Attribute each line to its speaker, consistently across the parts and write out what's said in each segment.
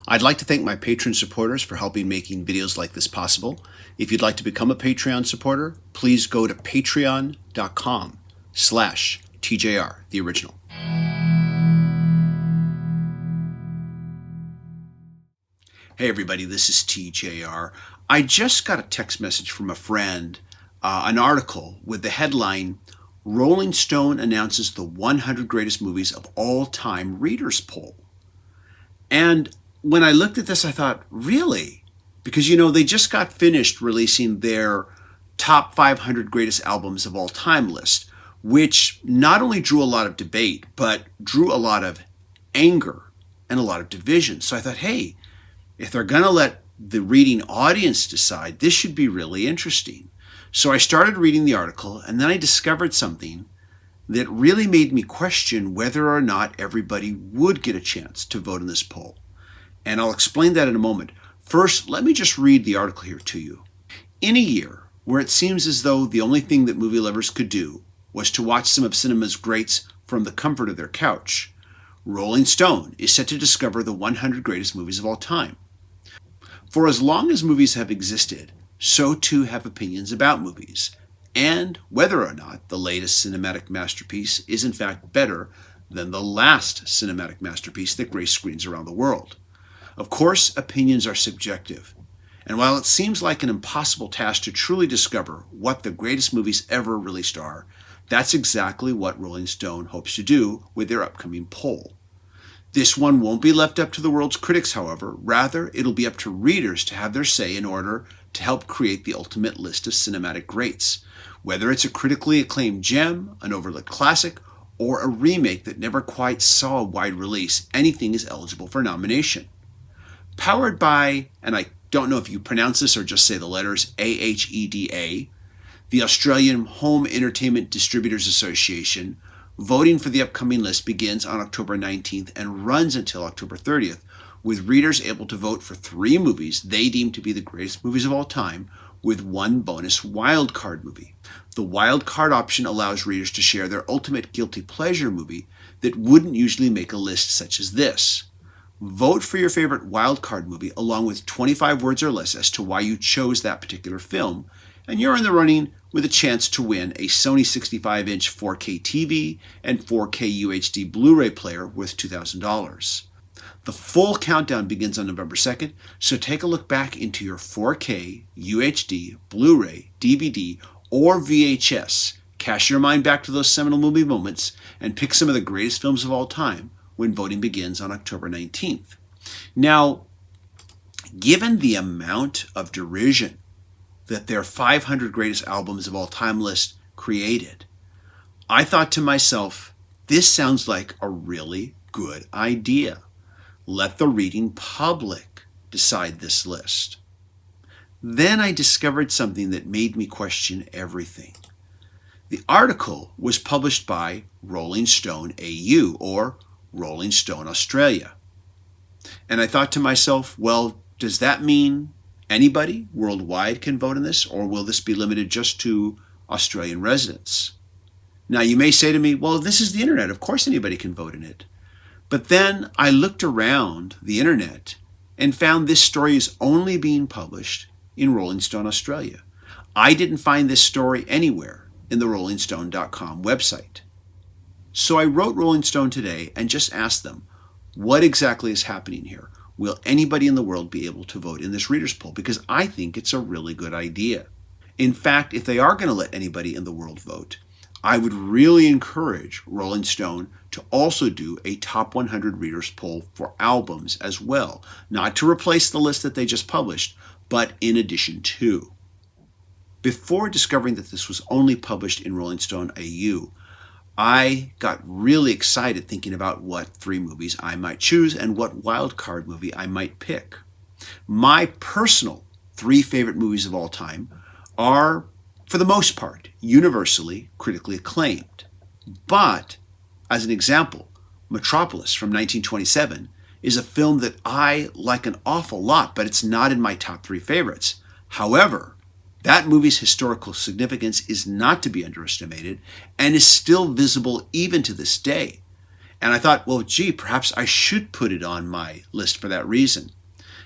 Speaker 1: I'd like to thank my Patreon supporters for helping making videos like this possible. If you'd like to become a Patreon supporter, please go to patreon.com/TJR, the original. Hey everybody, this is TJR. I just got a text message from a friend, an article with the headline, Rolling Stone announces the 100 greatest movies of all time readers poll. And when I looked at this, I thought, really? Because, they just got finished releasing their top 500 greatest albums of all time list, which not only drew a lot of debate, but drew a lot of anger and a lot of division. So I thought, hey, if they're going to let the reading audience decide, this should be really interesting. So I started reading the article, and then I discovered something that really made me question whether or not everybody would get a chance to vote in this poll. And I'll explain that in a moment. First, let me just read the article here to you. In a year where it seems as though the only thing that movie lovers could do was to watch some of cinema's greats from the comfort of their couch, Rolling Stone is set to discover the 100 greatest movies of all time. For as long as movies have existed, so too have opinions about movies, and whether or not the latest cinematic masterpiece is in fact better than the last cinematic masterpiece that graced screens around the world. Of course, opinions are subjective, and while it seems like an impossible task to truly discover what the greatest movies ever released are, that's exactly what Rolling Stone hopes to do with their upcoming poll. This one won't be left up to the world's critics, however. Rather, it'll be up to readers to have their say in order to help create the ultimate list of cinematic greats. Whether it's a critically acclaimed gem, an overlooked classic, or a remake that never quite saw a wide release, anything is eligible for nomination. Powered by, and I don't know if you pronounce this or just say the letters, AHEDA, the Australian Home Entertainment Distributors Association, voting for the upcoming list begins on October 19th and runs until October 30th, with readers able to vote for 3 movies they deem to be the greatest movies of all time, with one bonus wildcard movie. The wildcard option allows readers to share their ultimate guilty pleasure movie that wouldn't usually make a list such as this. Vote for your favorite wildcard movie along with 25 words or less as to why you chose that particular film, and you're in the running with a chance to win a Sony 65-inch 4K TV and 4K UHD Blu-ray player worth $2,000. The full countdown begins on November 2nd, so take a look back into your 4K, UHD, Blu-ray, DVD, or VHS. Cast your mind back to those seminal movie moments and pick some of the greatest films of all time when voting begins on October 19th. Now, given the amount of derision that their 500 greatest albums of all time list created, I thought to myself, this sounds like a really good idea. Let the reading public decide this list. Then I discovered something that made me question everything. The article was published by Rolling Stone AU, or Rolling Stone Australia. And I thought to myself, well, does that mean anybody worldwide can vote in this, or will this be limited just to Australian residents? Now, you may say to me, well, this is the internet. Of course anybody can vote in it. But then I looked around the internet and found this story is only being published in Rolling Stone Australia. I didn't find this story anywhere in the rollingstone.com website. So I wrote Rolling Stone today and just asked them, what exactly is happening here? Will anybody in the world be able to vote in this readers poll? Because I think it's a really good idea. In fact, if they are going to let anybody in the world vote, I would really encourage Rolling Stone to also do a top 100 readers poll for albums as well, not to replace the list that they just published, but in addition to. Before discovering that this was only published in Rolling Stone AU, I got really excited thinking about what 3 movies I might choose and what wildcard movie I might pick. My personal 3 favorite movies of all time are, for the most part, universally critically acclaimed. But, as an example, Metropolis from 1927 is a film that I like an awful lot, but it's not in my top 3 favorites. However, that movie's historical significance is not to be underestimated and is still visible even to this day. And I thought, well, gee, perhaps I should put it on my list for that reason.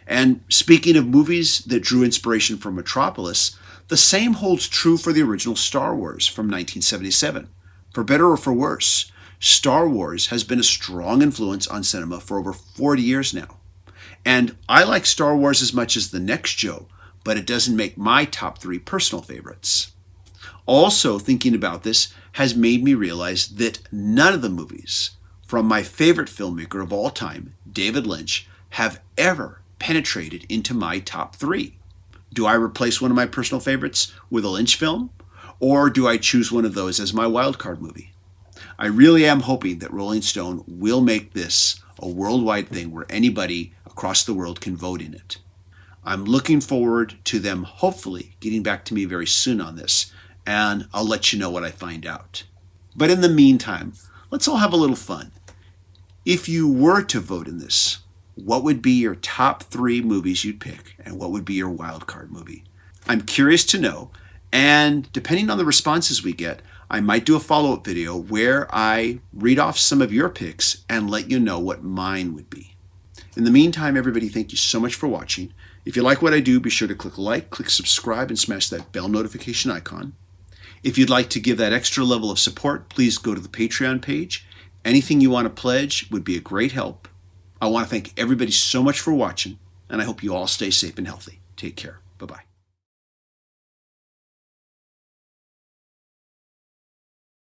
Speaker 1: And speaking of movies that drew inspiration from Metropolis, the same holds true for the original Star Wars from 1977. For better or for worse, Star Wars has been a strong influence on cinema for over 40 years now. And I like Star Wars as much as the next Joe, but it doesn't make my top 3 personal favorites. Also, thinking about this has made me realize that none of the movies from my favorite filmmaker of all time, David Lynch, have ever penetrated into my top 3. Do I replace one of my personal favorites with a Lynch film? Or do I choose one of those as my wildcard movie? I really am hoping that Rolling Stone will make this a worldwide thing where anybody across the world can vote in it. I'm looking forward to them hopefully getting back to me very soon on this, and I'll let you know what I find out. But in the meantime, let's all have a little fun. If you were to vote in this, what would be your top 3 movies you'd pick, and what would be your wildcard movie? I'm curious to know, and depending on the responses we get, I might do a follow-up video where I read off some of your picks and let you know what mine would be. In the meantime, everybody, thank you so much for watching. If you like what I do, be sure to click like, click subscribe, and smash that bell notification icon. If you'd like to give that extra level of support, please go to the Patreon page. Anything you want to pledge would be a great help. I want to thank everybody so much for watching, and I hope you all stay safe and healthy. Take care. Bye-bye.